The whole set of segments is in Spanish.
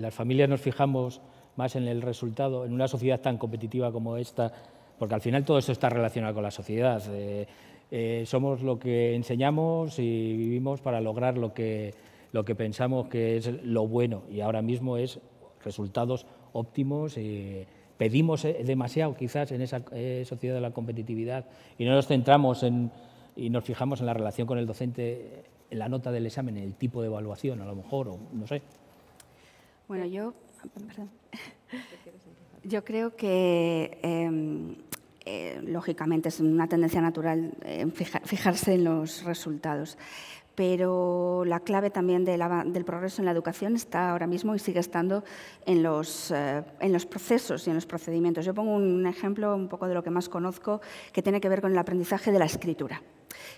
las familias nos fijamos más en el resultado, en una sociedad tan competitiva como esta, porque al final todo eso está relacionado con la sociedad. Somos lo que enseñamos y vivimos para lograr lo que pensamos que es lo bueno, y ahora mismo es resultados óptimos. Pedimos demasiado quizás en esa sociedad de la competitividad y no nos centramos y nos fijamos en la relación con el docente, en la nota del examen, en el tipo de evaluación a lo mejor, o no sé. Bueno, yo creo que lógicamente es una tendencia natural fijarse en los resultados, pero la clave también del progreso en la educación está ahora mismo y sigue estando en los procesos y en los procedimientos. Yo pongo un ejemplo un poco de lo que más conozco, que tiene que ver con el aprendizaje de la escritura,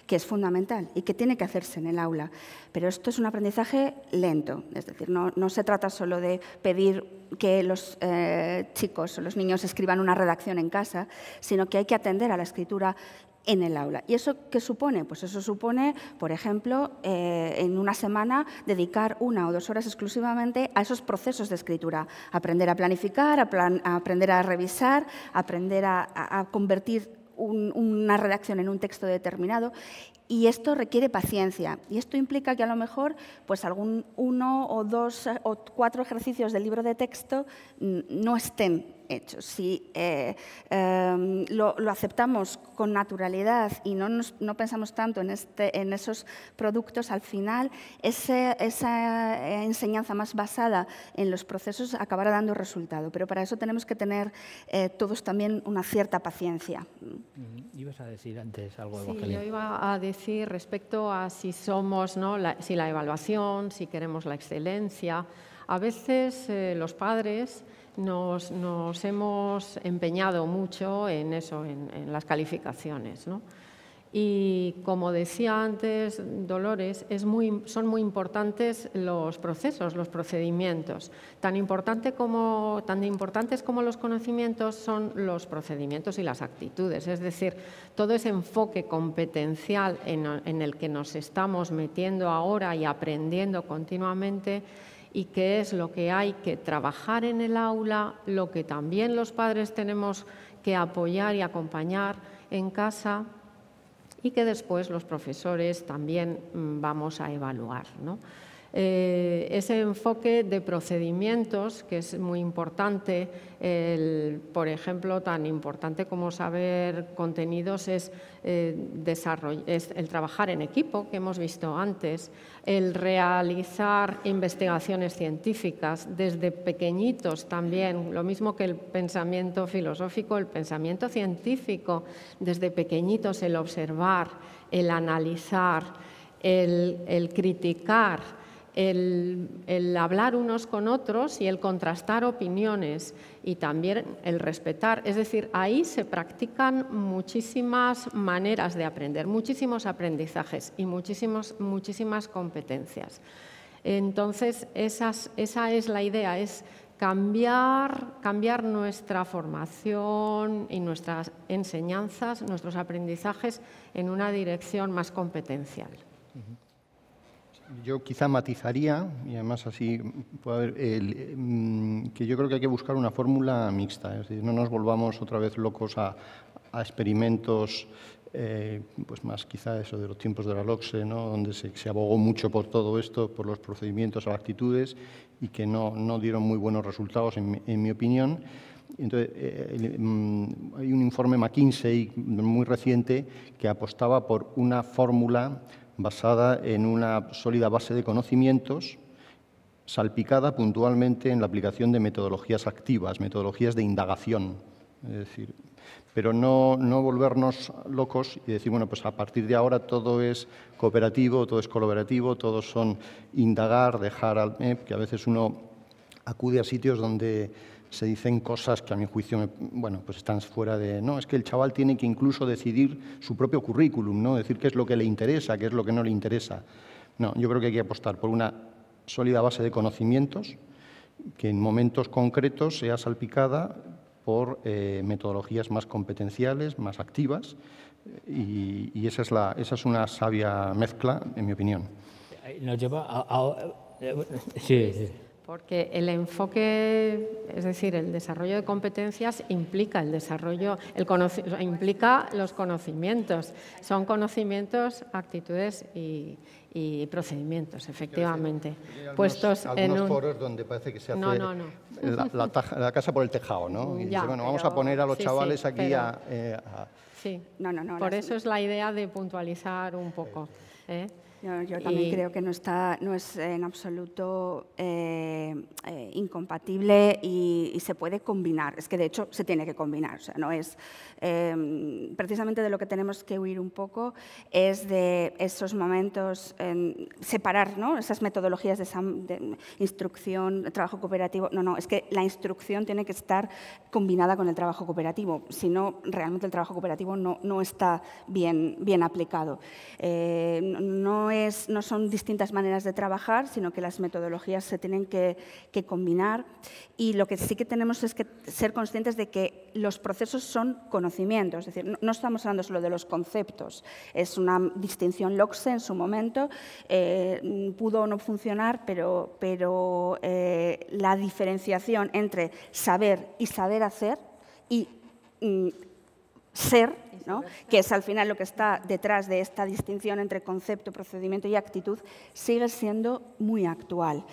que es fundamental y que tiene que hacerse en el aula. Pero esto es un aprendizaje lento, es decir, no se trata solo de pedir que los chicos o los niños escriban una redacción en casa, sino que hay que atender a la escritura en el aula. ¿Y eso qué supone? Pues eso supone, por ejemplo, en una semana dedicar 1 o 2 horas exclusivamente a esos procesos de escritura. Aprender a planificar, aprender a revisar, aprender a convertir una redacción en un texto determinado, y esto requiere paciencia, y esto implica que a lo mejor pues 1 o 2 o 4 ejercicios del libro de texto no estén hechos. Si lo aceptamos con naturalidad y no pensamos tanto en esos productos, al final esa enseñanza más basada en los procesos acabará dando resultado. Pero para eso tenemos que tener todos también una cierta paciencia. ¿Ibas a decir antes algo, Sí, Evangelina? yo iba a decir respecto a si somos, ¿no?, si la evaluación, si queremos la excelencia. A veces los padres nos hemos empeñado mucho en eso, en las calificaciones, ¿no? Y como decía antes Dolores, son muy importantes los procesos, los procedimientos. Tan importantes como los conocimientos son los procedimientos y las actitudes. Es decir, todo ese enfoque competencial en el que nos estamos metiendo ahora y aprendiendo continuamente, y que es lo que hay que trabajar en el aula, lo que también los padres tenemos que apoyar y acompañar en casa, y que después los profesores también vamos a evaluar, ¿no? Ese enfoque de procedimientos, que es muy importante, por ejemplo, tan importante como saber contenidos, es el trabajar en equipo, que hemos visto antes, el realizar investigaciones científicas desde pequeñitos también, lo mismo que el pensamiento filosófico, el pensamiento científico, desde pequeñitos, el observar, el analizar, el criticar, el hablar unos con otros y el contrastar opiniones, y también el respetar. Es decir, ahí se practican muchísimas maneras de aprender, muchísimos aprendizajes y muchísimas competencias. Entonces, esa es la idea, es cambiar nuestra formación y nuestras enseñanzas, nuestros aprendizajes en una dirección más competencial. Yo quizá matizaría, y además así puede haber, que yo creo que hay que buscar una fórmula mixta, es decir, no nos volvamos otra vez locos a experimentos, pues más quizá eso de los tiempos de la LOCSE, ¿no?, donde se abogó mucho por todo esto, por los procedimientos o actitudes, y que no dieron muy buenos resultados, en mi opinión. Entonces, hay un informe McKinsey muy reciente que apostaba por una fórmula basada en una sólida base de conocimientos, salpicada puntualmente en la aplicación de metodologías activas, metodologías de indagación. Es decir, pero no volvernos locos y decir, bueno, pues a partir de ahora todo es cooperativo, todo es colaborativo, todos son indagar, dejar, que a veces uno acude a sitios donde se dicen cosas que a mi juicio, bueno, pues están fuera de... No, es que el chaval tiene que incluso decidir su propio currículum, ¿no? Decir qué es lo que le interesa, qué es lo que no le interesa. No, yo creo que hay que apostar por una sólida base de conocimientos que en momentos concretos sea salpicada por metodologías más competenciales, más activas, y esa es una sabia mezcla, en mi opinión. Nos lleva a... Sí. porque el enfoque, es decir, el desarrollo de competencias implica el desarrollo, implica los conocimientos. Son conocimientos, actitudes y procedimientos, efectivamente. Puestos en algunos foros donde parece que se hace la casa por el tejado, ¿no? Y dice, bueno, vamos a poner a los chavales aquí a... Sí, no, por eso es la idea de puntualizar un poco. Yo también creo que no es en absoluto incompatible y se puede combinar. Es que, de hecho, se tiene que combinar. O sea, no es, precisamente de lo que tenemos que huir un poco es de esos momentos, separar, ¿no?, esas metodologías de instrucción, trabajo cooperativo. No, es que la instrucción tiene que estar combinada con el trabajo cooperativo. Si no, realmente el trabajo cooperativo no está bien aplicado. No son distintas maneras de trabajar, sino que las metodologías se tienen que combinar, y lo que sí que tenemos es que ser conscientes de que los procesos son conocimientos, es decir, no estamos hablando solo de los conceptos, es una distinción LOCSE en su momento, pudo o no funcionar, pero la diferenciación entre saber y saber hacer y ser, ¿no?, que es al final lo que está detrás de esta distinción entre concepto, procedimiento y actitud, sigue siendo muy actual.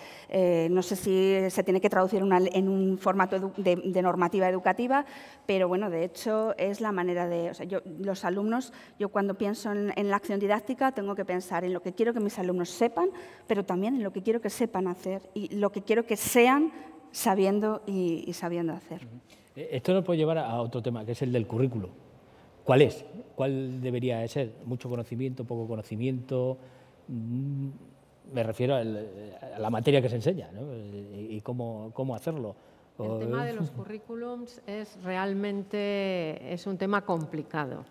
No sé si se tiene que traducir en un formato de normativa educativa, pero bueno, de hecho es la manera de... O sea, los alumnos, yo cuando pienso en la acción didáctica tengo que pensar en lo que quiero que mis alumnos sepan, pero también en lo que quiero que sepan hacer y lo que quiero que sean sabiendo y sabiendo hacer. Esto nos puede llevar a otro tema, que es el del currículo. ¿Cuál es? ¿Cuál debería ser? ¿Mucho conocimiento, poco conocimiento? Me refiero a la materia que se enseña, ¿no?, y cómo hacerlo. El tema de los currículums es un tema complicado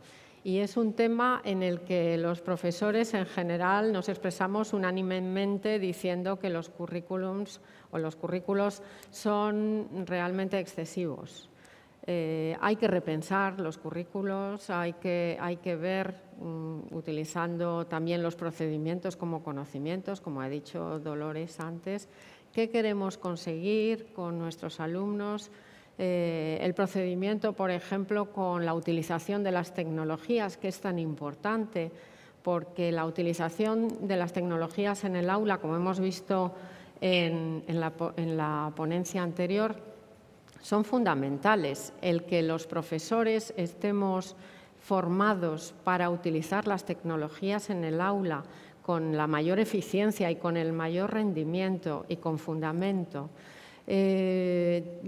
y es un tema en el que los profesores en general nos expresamos unánimemente diciendo que los currículums o los currículos son realmente excesivos. Hay que repensar los currículos, hay que ver, utilizando también los procedimientos como conocimientos, como ha dicho Dolores antes, qué queremos conseguir con nuestros alumnos. El procedimiento, por ejemplo, con la utilización de las tecnologías, que es tan importante, porque la utilización de las tecnologías en el aula, como hemos visto en la ponencia anterior, son fundamentales. El que los profesores estemos formados para utilizar las tecnologías en el aula con la mayor eficiencia y con el mayor rendimiento y con fundamento.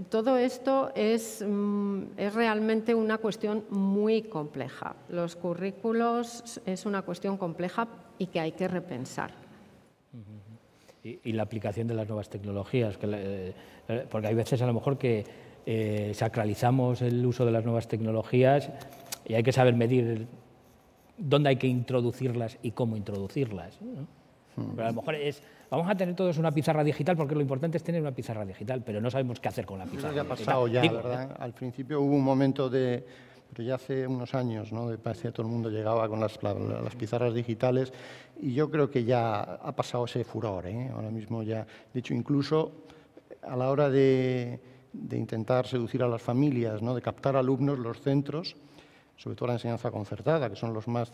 Todo esto es realmente una cuestión muy compleja. Los currículos es una cuestión compleja y que hay que repensar. Y la aplicación de las nuevas tecnologías, porque hay veces a lo mejor que sacralizamos el uso de las nuevas tecnologías y hay que saber medir dónde hay que introducirlas y cómo introducirlas, ¿no? Pero a lo mejor vamos a tener todos una pizarra digital porque lo importante es tener una pizarra digital, pero no sabemos qué hacer con la pizarra digital. Ha pasado ya, ¿verdad? Al principio hubo un momento pero ya hace unos años, ¿no?, parecía que todo el mundo llegaba con las pizarras digitales y yo creo que ya ha pasado ese furor, ¿eh? Ahora mismo ya, de hecho, incluso a la hora de intentar seducir a las familias, ¿no?, de captar alumnos, los centros, sobre todo la enseñanza concertada, que son los más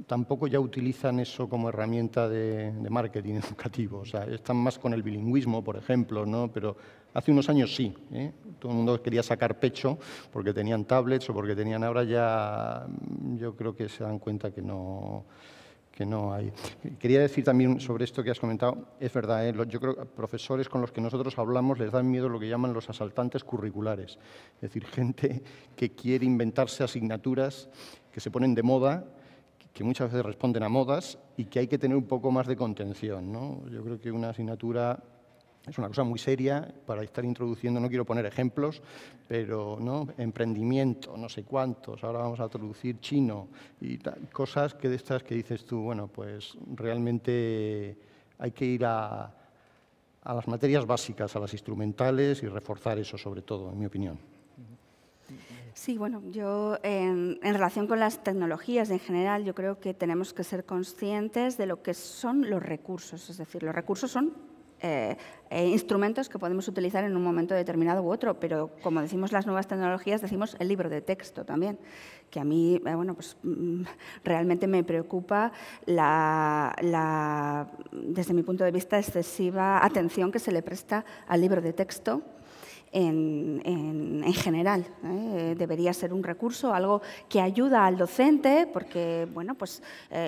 tampoco ya utilizan eso como herramienta de marketing educativo. O sea, están más con el bilingüismo, por ejemplo, ¿no? Pero hace unos años sí, ¿eh? Todo el mundo quería sacar pecho porque tenían tablets o porque tenían... Ahora ya yo creo que se dan cuenta que no hay. Quería decir también sobre esto que has comentado, es verdad, yo creo que profesores con los que nosotros hablamos les dan miedo lo que llaman los asaltantes curriculares, es decir, gente que quiere inventarse asignaturas que se ponen de moda, que muchas veces responden a modas y que hay que tener un poco más de contención, ¿no? Yo creo que una asignatura es una cosa muy seria para estar introduciendo, no quiero poner ejemplos, pero ¿no?, emprendimiento, no sé cuántos, ahora vamos a traducir chino y cosas que de estas que dices tú, bueno, pues realmente hay que ir a las materias básicas, a las instrumentales y reforzar eso sobre todo, en mi opinión. Sí, bueno, yo en relación con las tecnologías en general, yo creo que tenemos que ser conscientes de lo que son los recursos, es decir, los recursos son instrumentos que podemos utilizar en un momento determinado u otro, pero como decimos las nuevas tecnologías, decimos el libro de texto también, que a mí bueno, pues, realmente me preocupa desde mi punto de vista, excesiva atención que se le presta al libro de texto en general. Debería ser un recurso, algo que ayuda al docente, porque, bueno, pues,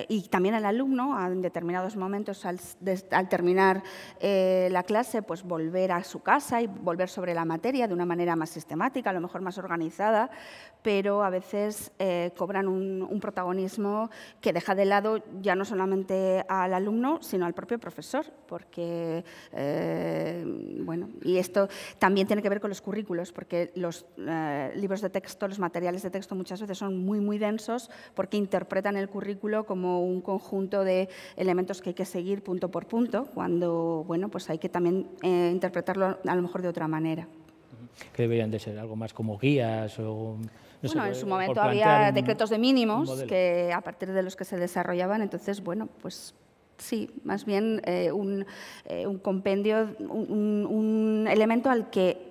y también al alumno, en determinados momentos, al terminar la clase, pues volver a su casa y volver sobre la materia de una manera más sistemática, a lo mejor más organizada, pero a veces cobran un protagonismo que deja de lado ya no solamente al alumno, sino al propio profesor, porque, bueno, y esto también tiene que ver con los currículos, porque los libros de texto, los materiales de texto muchas veces son muy, muy densos porque interpretan el currículo como un conjunto de elementos que hay que seguir punto por punto, cuando, bueno, pues hay que también interpretarlo a lo mejor de otra manera. Que deberían de ser algo más como guías o... No sé, en su momento había decretos de mínimos que a partir de los que se desarrollaban, entonces, bueno, pues sí, más bien un compendio, un elemento al que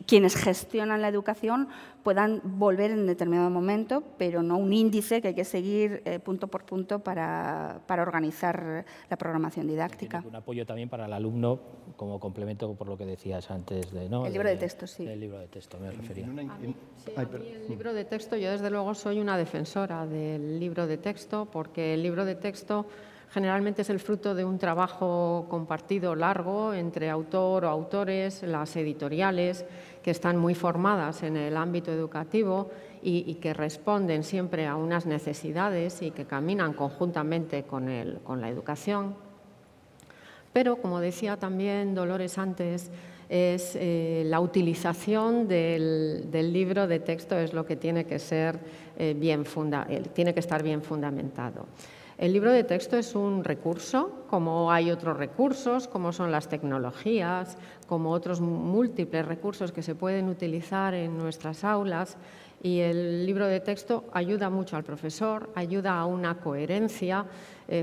quienes gestionan la educación puedan volver en determinado momento, pero no un índice que hay que seguir punto por punto para organizar la programación didáctica. Un apoyo también para el alumno como complemento por lo que decías antes de, ¿no? El libro de texto, sí. El libro de texto, me refería. A mí el libro de texto, yo desde luego soy una defensora del libro de texto, porque el libro de texto generalmente es el fruto de un trabajo compartido largo entre autor o autores, las editoriales, que están muy formadas en el ámbito educativo y que responden siempre a unas necesidades y que caminan conjuntamente con la educación. Pero, como decía también Dolores antes, es la utilización del libro de texto es lo que tiene que ser tiene que estar bien fundamentado. El libro de texto es un recurso, como hay otros recursos, como son las tecnologías, como otros múltiples recursos que se pueden utilizar en nuestras aulas, y el libro de texto ayuda mucho al profesor, ayuda a una coherencia,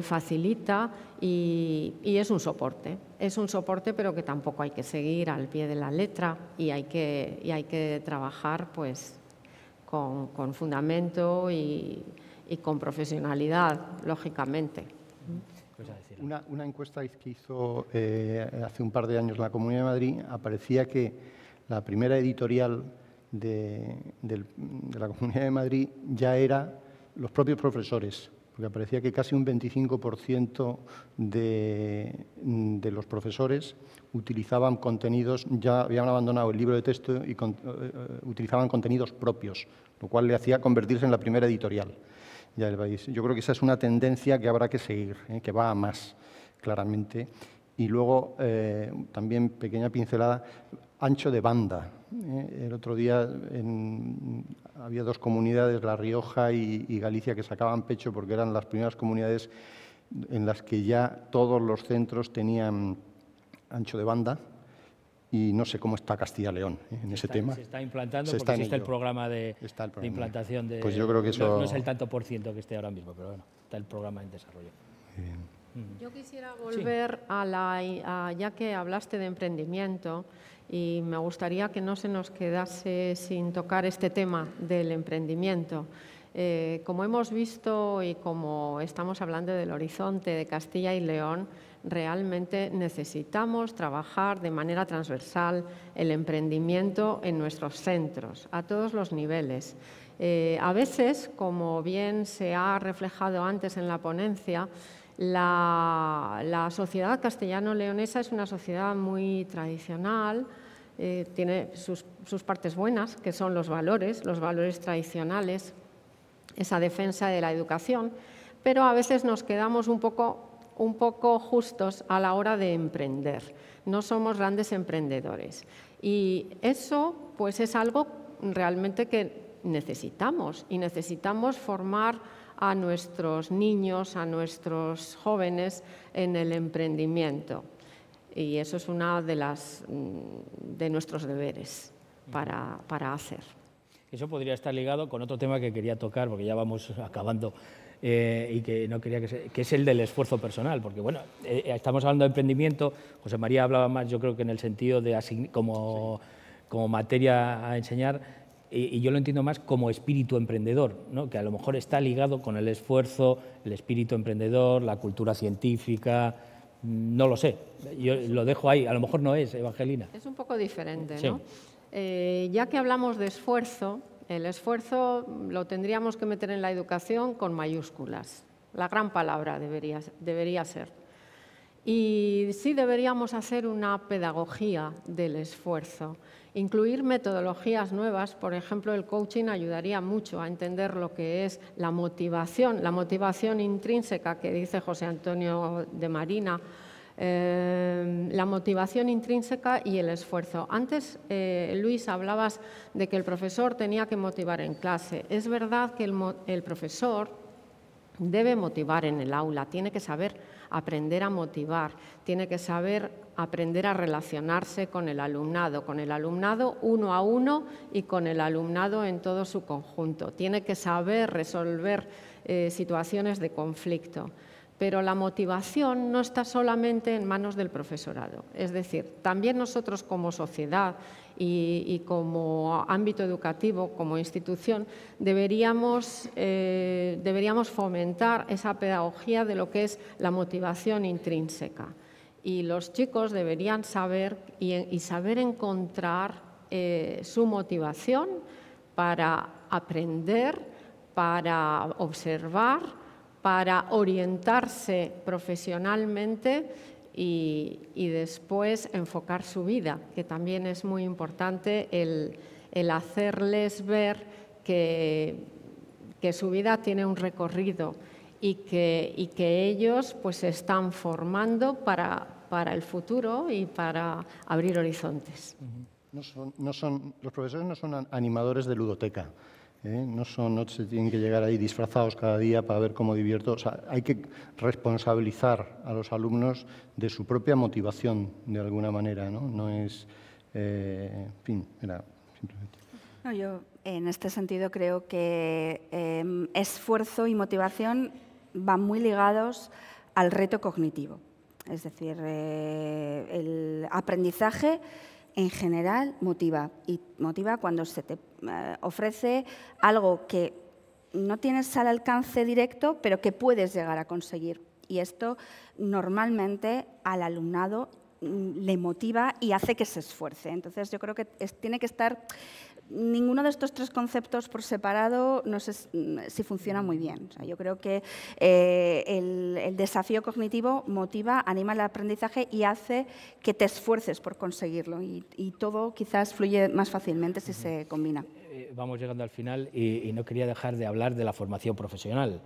facilita y es un soporte. Es un soporte, pero que tampoco hay que seguir al pie de la letra y hay que trabajar pues, con fundamento y con profesionalidad, lógicamente. Una encuesta que hizo hace un par de años la Comunidad de Madrid, aparecía que la primera editorial de la Comunidad de Madrid ya era los propios profesores, porque aparecía que casi un 25% de los profesores utilizaban contenidos, ya habían abandonado el libro de texto y utilizaban contenidos propios, lo cual le hacía convertirse en la primera editorial ya del país. Yo creo que esa es una tendencia que habrá que seguir, que va a más, claramente. Y luego, también, pequeña pincelada, ancho de banda. El otro día había dos comunidades, La Rioja y Galicia, que sacaban pecho porque eran las primeras comunidades en las que ya todos los centros tenían ancho de banda. Y no sé cómo está Castilla y León en ese tema. Se está implantando porque existe el programa de implantación de... Pues yo creo que eso... No es el tanto por ciento que esté ahora mismo, pero bueno, está el programa en desarrollo. Yo quisiera volver ya que hablaste de emprendimiento, y me gustaría que no se nos quedase sin tocar este tema del emprendimiento. Como hemos visto y como estamos hablando del horizonte de Castilla y León, realmente necesitamos trabajar de manera transversal el emprendimiento en nuestros centros, a todos los niveles. A veces, como bien se ha reflejado antes en la ponencia, la sociedad castellano-leonesa es una sociedad muy tradicional, tiene sus partes buenas, que son los valores tradicionales, esa defensa de la educación, pero a veces nos quedamos un poco justos a la hora de emprender. No somos grandes emprendedores. Y eso pues, es algo realmente que necesitamos, y necesitamos formar a nuestros niños, a nuestros jóvenes en el emprendimiento. Y eso es uno de nuestros deberes para hacer. Eso podría estar ligado con otro tema que quería tocar, porque ya vamos acabando, y que no quería que es el del esfuerzo personal, porque bueno, estamos hablando de emprendimiento, José María hablaba más, yo creo que en el sentido de como materia a enseñar, y yo lo entiendo más como espíritu emprendedor, ¿no? Que a lo mejor está ligado con el esfuerzo, el espíritu emprendedor, la cultura científica, no lo sé, yo lo dejo ahí, a lo mejor no es, Evangelina. Es un poco diferente, sí. ¿no? Ya que hablamos de esfuerzo, el esfuerzo lo tendríamos que meter en la educación con mayúsculas, la gran palabra debería ser. Y sí deberíamos hacer una pedagogía del esfuerzo, incluir metodologías nuevas. Por ejemplo, el coaching ayudaría mucho a entender lo que es la motivación intrínseca que dice José Antonio de Marina, la motivación intrínseca y el esfuerzo. Antes, Luis, hablabas de que el profesor tenía que motivar en clase. Es verdad que el profesor debe motivar en el aula, tiene que saber aprender a motivar, tiene que saber aprender a relacionarse con el alumnado uno a uno y con el alumnado en todo su conjunto. Tiene que saber resolver situaciones de conflicto. Pero la motivación no está solamente en manos del profesorado. Es decir, también nosotros como sociedad y como ámbito educativo, como institución, deberíamos fomentar esa pedagogía de lo que es la motivación intrínseca. Y los chicos deberían saber y saber encontrar su motivación para aprender, para observar, para orientarse profesionalmente y después enfocar su vida, que también es muy importante el hacerles ver que su vida tiene un recorrido y que ellos pues se están formando para el futuro y para abrir horizontes. Los profesores no son animadores de ludoteca. No se tienen que llegar ahí disfrazados cada día para ver cómo divierto. O sea, hay que responsabilizar a los alumnos de su propia motivación, de alguna manera, ¿no? No es, en fin, era simplemente. No, yo en este sentido creo que esfuerzo y motivación van muy ligados al reto cognitivo. Es decir, el aprendizaje en general motiva, y motiva cuando se te ofrece algo que no tienes al alcance directo, pero que puedes llegar a conseguir. Y esto normalmente al alumnado le motiva y hace que se esfuerce. Entonces yo creo que tiene que estar, ninguno de estos tres conceptos por separado, no sé si funciona muy bien. O sea, yo creo que el desafío cognitivo motiva, anima el aprendizaje y hace que te esfuerces por conseguirlo. Y todo quizás fluye más fácilmente si se combina. Vamos llegando al final y no quería dejar de hablar de la formación profesional.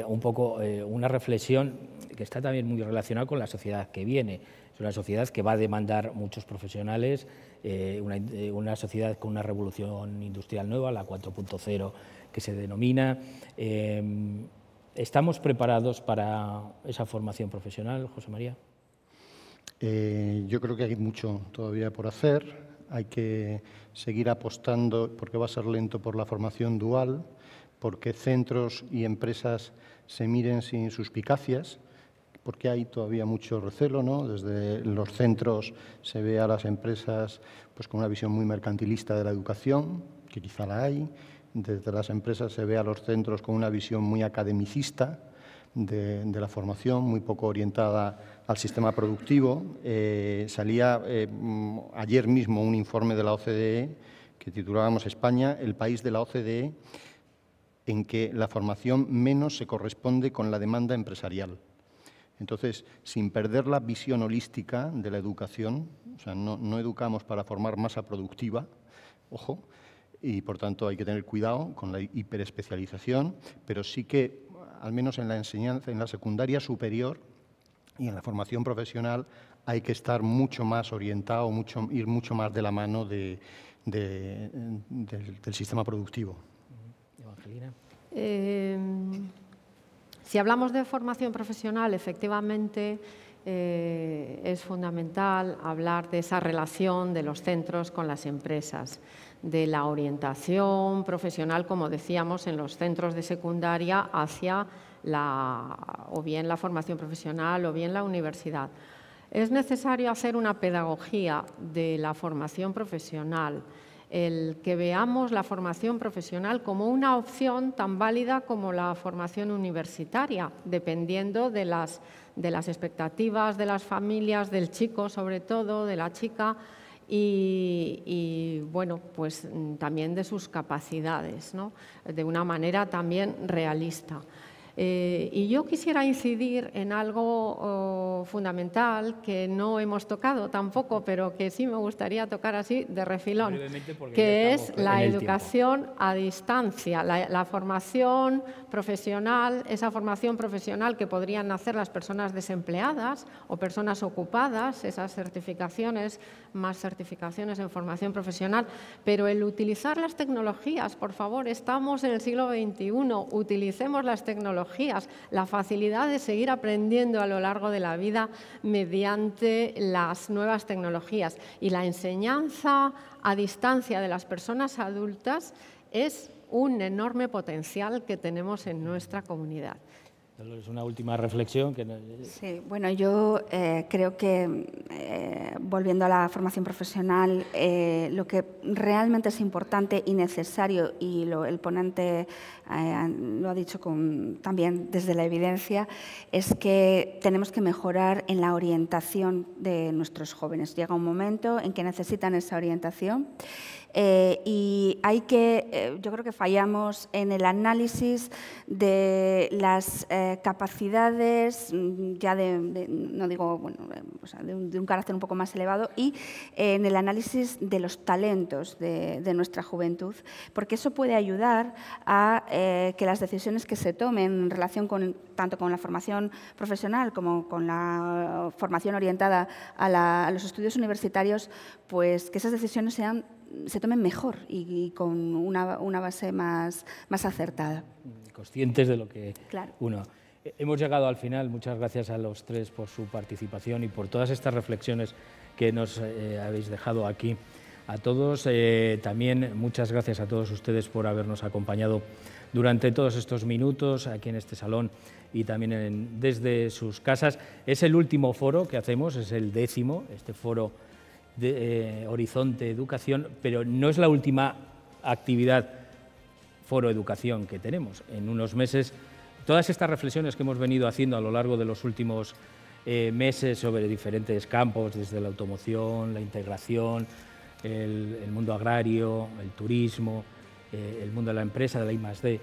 Un poco una reflexión que está también muy relacionada con la sociedad que viene. Es una sociedad que va a demandar muchos profesionales, una sociedad con una revolución industrial nueva, la 4.0 que se denomina. ¿Estamos preparados para esa formación profesional, José María? Yo creo que hay mucho todavía por hacer. Hay que seguir apostando, porque va a ser lento, por la formación dual, porque centros y empresas se miren sin suspicacias, porque hay todavía mucho recelo, ¿no? Desde los centros se ve a las empresas pues, con una visión muy mercantilista de la educación, que quizá la hay. Desde las empresas se ve a los centros con una visión muy academicista de la formación, muy poco orientada al sistema productivo. Salía ayer mismo un informe de la OCDE que titulábamos España, el país de la OCDE, en que la formación menos se corresponde con la demanda empresarial. Entonces, sin perder la visión holística de la educación, o sea, no educamos para formar masa productiva, ojo, y por tanto hay que tener cuidado con la hiperespecialización, pero sí que, al menos en la enseñanza, en la secundaria superior y en la formación profesional, hay que estar mucho más orientado, ir mucho más de la mano del sistema productivo. Evangelina. Si hablamos de formación profesional, efectivamente es fundamental hablar de esa relación de los centros con las empresas, de la orientación profesional, como decíamos, en los centros de secundaria hacia o bien la formación profesional o bien la universidad. Es necesario hacer una pedagogía de la formación profesional, el que veamos la formación profesional como una opción tan válida como la formación universitaria, dependiendo de las expectativas de las familias, del chico sobre todo, de la chica, y bueno, pues también de sus capacidades, ¿no? De una manera también realista. Y yo quisiera incidir en algo fundamental que no hemos tocado tampoco, pero que sí me gustaría tocar así de refilón, que es la educación a distancia, la formación profesional, esa formación profesional que podrían hacer las personas desempleadas o personas ocupadas, esas certificaciones, más certificaciones en formación profesional, pero el utilizar las tecnologías, por favor, estamos en el siglo XXI, utilicemos las tecnologías, la facilidad de seguir aprendiendo a lo largo de la vida mediante las nuevas tecnologías. Y la enseñanza a distancia de las personas adultas es un enorme potencial que tenemos en nuestra comunidad. Es una última reflexión. Sí, bueno, yo creo que, volviendo a la formación profesional, lo que realmente es importante y necesario, y el ponente lo ha dicho también desde la evidencia, es que tenemos que mejorar en la orientación de nuestros jóvenes. Llega un momento en que necesitan esa orientación. Y yo creo que fallamos en el análisis de las capacidades, ya no digo, bueno, o sea, de un carácter un poco más elevado, y en el análisis de los talentos de nuestra juventud, porque eso puede ayudar a que las decisiones que se tomen en relación tanto con la formación profesional como con la formación orientada a los estudios universitarios, pues que esas decisiones se tomen mejor y con una base más acertada. Conscientes de lo que claro. uno... Hemos llegado al final. Muchas gracias a los tres por su participación y por todas estas reflexiones que nos habéis dejado aquí. A todos, también muchas gracias a todos ustedes por habernos acompañado durante todos estos minutos aquí en este salón y también desde sus casas. Es el último foro que hacemos, es el 10º, este foro de Horizonte Educación, pero no es la última actividad Foro Educación que tenemos. En unos meses, todas estas reflexiones que hemos venido haciendo a lo largo de los últimos meses sobre diferentes campos, desde la automoción, la integración, el mundo agrario, el turismo, el mundo de la empresa, de la I+D,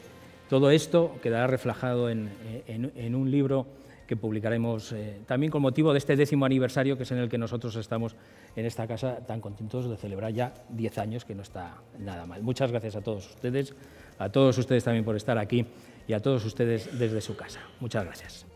todo esto quedará reflejado en un libro que publicaremos también con motivo de este 10º aniversario, que es en el que nosotros estamos en esta casa tan contentos de celebrar ya 10 años, que no está nada mal. Muchas gracias a todos ustedes también por estar aquí y a todos ustedes desde su casa. Muchas gracias.